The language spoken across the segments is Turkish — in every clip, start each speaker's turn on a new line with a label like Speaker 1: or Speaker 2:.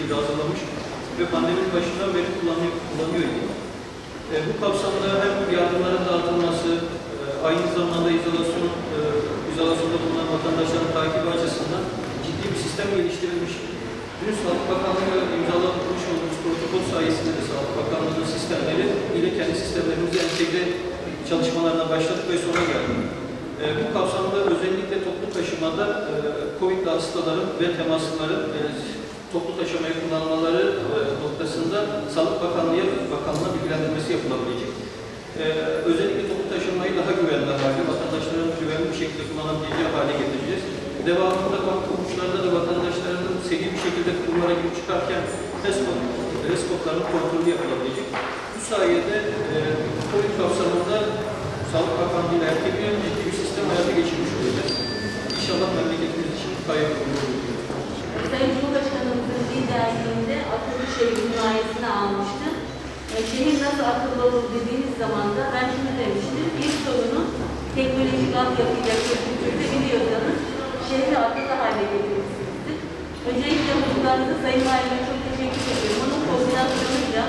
Speaker 1: şekilde hazırlamış ve pandeminin başından beri kullanıyor. Bu kapsamda hem yardımların dağıtılması, aynı zamanda izolasyonda bulunan vatandaşların takibi açısından ciddi bir sistem geliştirilmiş. Dün Sağlık Bakanlığı'yla imzalamış olduğumuz protokol sayesinde de Sağlık Bakanlığı'nın sistemleri ile kendi sistemlerimizi entegre çalışmalarına başladık ve sona geldik. Bu kapsamda özellikle toplu taşımada COVID hastaların ve temaslıların toplu taşımaya kullanmaları noktasında Sağlık Bakanlığı'na bilgilendirmesi yapılabilecek. Özellikle toplu taşımayı daha güvenli hale, vatandaşların güvenli bir şekilde kullanabileceği hale getireceğiz. Devamında banka kuruluşlarında da vatandaşların seri bir şekilde kurumlara girip çıkarken HES-kodlarının kontrolü yapılabilecek. Bu sayede COVID kapsamında Sağlık Bakanlığı ile erkeklerin ciddi bir sistem hayata geçirmiş olacak. İnşallah memleketimiz için hayırlı olur.
Speaker 2: Sayın Cumhurbaşkanımızın liderliğinde akıllı şehir himayesini almıştı. Şehir nasıl akıllı olur dediğiniz zaman da ben şunu demiştim. Bir sorunu teknolojik altyapıyla çözüldüğünde biliyorsanız şehri akıllı hale getirmişsinizdir. Öncelikle huzurlarınızda Sayın Valime çok teşekkür ediyorum. Onun koordinasyonuyla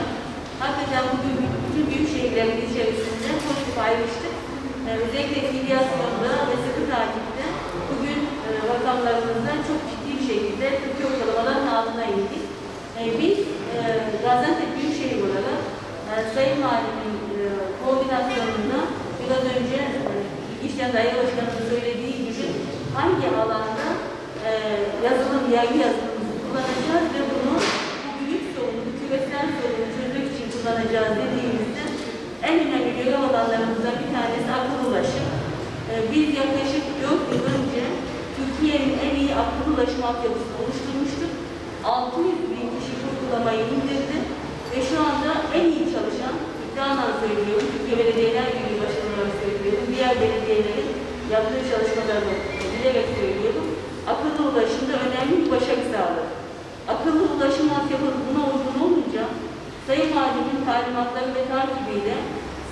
Speaker 2: hakikaten bugün bütün büyük şehirlerin içerisinde pozitif ayrıştık. Özellikle filiyasyonda ve sıkı takipte bugün rakamlarımızdan çok ciddi bir şekilde Türkiye ortalamalarının altına indik. Biz Gaziantep Büyükşehir olarak Sayın Valimin koordinasyonunda biraz önce İşten Daire Başkanı'nın söylediği gibi hangi alanda yayın yazılımımızı kullanacağız ve bunu bu büyük sorunu, bu küresel sorunu çözmek için kullanacağız dediğimizde en önemli görev alanlarımızdan bir tanesi akıllı ulaşım. Biz yaklaşık 4 yıl önce Türkiye'nin en iyi akıllı ulaşım altyapısını oluşturmuştuk. 600.000 kişi uygulamayı indirdi ve şu anda en iyi çalışan, iddiadan söylüyorum, Türkiye Belediyeler Birliği Başkanı olarak söylüyorum, diğer belediyelerin yaptığı çalışmalarını bilerek söylüyorum, akıllı ulaşımda önemli bir başarı sağladı. Akıllı ulaşım altyapısı buna uygun olunca, Sayın Valimin talimatları ve takibiyle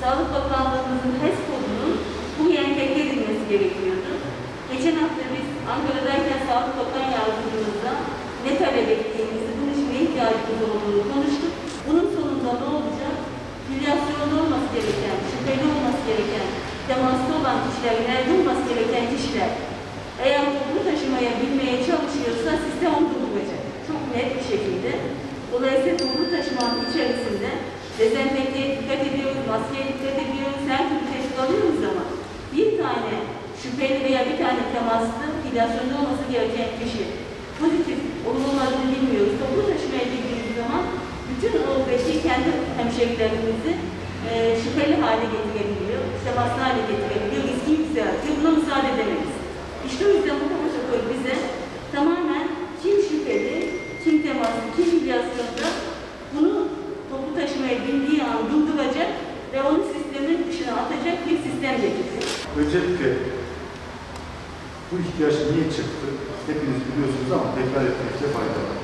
Speaker 2: Sağlık Bakanlığımızın HES kodunun bu entegre edilmesi gerekiyordu. Geçen hafta biz Ankara'dayken Sağlık Bakan Yardımcımızla ne talep ettiğimizi, bunun için ne ihtiyacımız olduğunu konuştuk. Bunun sonunda ne olacak? Filiyasyonda olması gereken, şüpheli olması gereken, temaslı olan kişiler, nerede olması gereken kişiler eğer toplu taşımaya binmeye çalışıyorsa sistem onu durduracak. Çok net bir şekilde. Dolayısıyla toplu taşımanın içerisinde dezenfekteye dikkat ediyoruz, maskeye dikkat ediyoruz, her türlü tespit alıyoruz ama bir tane şüpheli veya bir tane temaslı filiyasyonda olması gereken kişi pozitif olup olmadığını bilmiyoruz. Toplu taşımaya girdiğimiz zaman bütün oradaki kendi hemşehrilerimizi şüpheli hale getirebiliyor, temaslı hale getirebiliyor, riski yükseltiyor. Buna müsaade edemeyiz. İşte o yüzden bu protokol bize tamamen kim şüpheli, kim temaslı, kim filiyasyonda bunu toplu taşımaya bindiği an durduracak ve onu sistemin dışına atacak bir sistem getirecek.
Speaker 3: Öncelikle bu ihtiyaç niye çıktı? Hepiniz biliyorsunuz ama tekrar etmekte fayda var.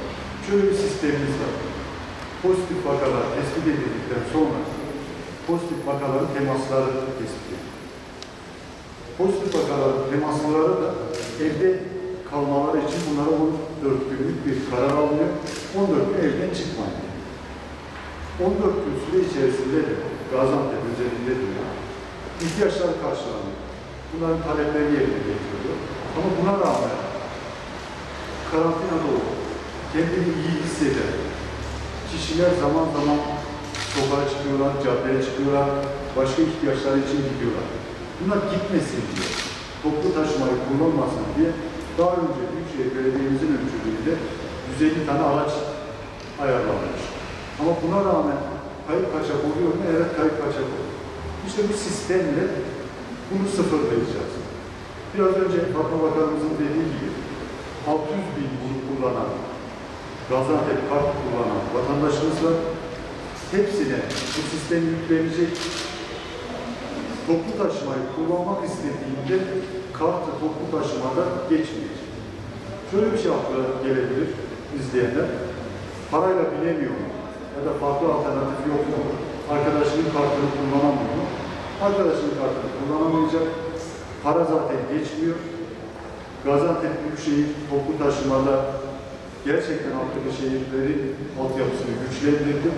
Speaker 3: Şöyle bir sistemimiz var. Pozitif vakalar tespit edildikten sonra pozitif vakaların temasları tespit edilir. Pozitif vakaların temasları da evde kalmaları için bunlara 14 günlük bir karar alınıyor. 14 gün evden çıkmayın. 14 gün süre içerisinde de Gaziantep özelinde diyor, ihtiyaçları karşılanıyor. Bunların talepleri yerine getiriyor. Ama buna rağmen karantinada olup kendini iyi hisseden kişiler zaman zaman sokağa çıkıyorlar, caddeye çıkıyorlar, başka ihtiyaçları için gidiyorlar. Bunlar gitmesin diye, toplu taşımayı kullanmasın diye daha önce Büyükşehir Belediye'mizin öncülüğünde 150 tane araç ayarlanmış. Ama buna rağmen kayıp kaçak oluyor mu? Evet, kayıp kaçak oluyor. İşte bu sistemle bunu sıfırlayacağız. Biraz önce Fatma Bakanımızın dediği gibi 600.000 bunu kullanan, Gaziantep kart kullanan vatandaşımız var. Hepsine bu sistem yüklenecek. Toplu taşımayı kullanmak istediğinde kartı toplu taşımada geçmeyecek. Şöyle bir şey akla gelebilir izleyenler. Parayla binemiyor mu? Ya da farklı alternatif yok mu? Arkadaşının kartını kullanamıyor mu? Arkadaşının kartını kullanamayacak. Para zaten geçmiyor. Gaziantep Büyükşehir toplu taşımada gerçekten Atatürk şehirleri altyapısını güçlendirdim.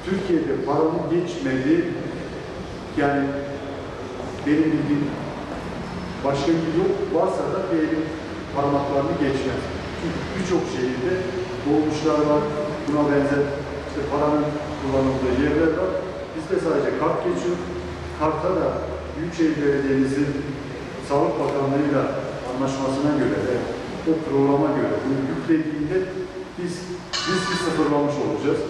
Speaker 3: Türkiye'de paranın geçmediği, yani benim bildiğim başka bir yok, varsa da benim parmaklarını geçmez. Çünkü birçok şehirde dolmuşlar var, buna benzer işte paranın kullanıldığı yerler var. Bizde sadece kart geçiyor. Karta da Büyükşehir Belediye'mizin Sağlık Bakanlığı'yla anlaşmasına göre ve o programa göre bunu yüklediğinde biz riski sıfırlamış olacağız.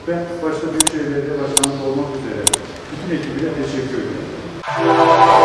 Speaker 3: Ben başta Büyükşehir Belediye Başkanlığı olmak üzere bütün ekibine teşekkür ederim.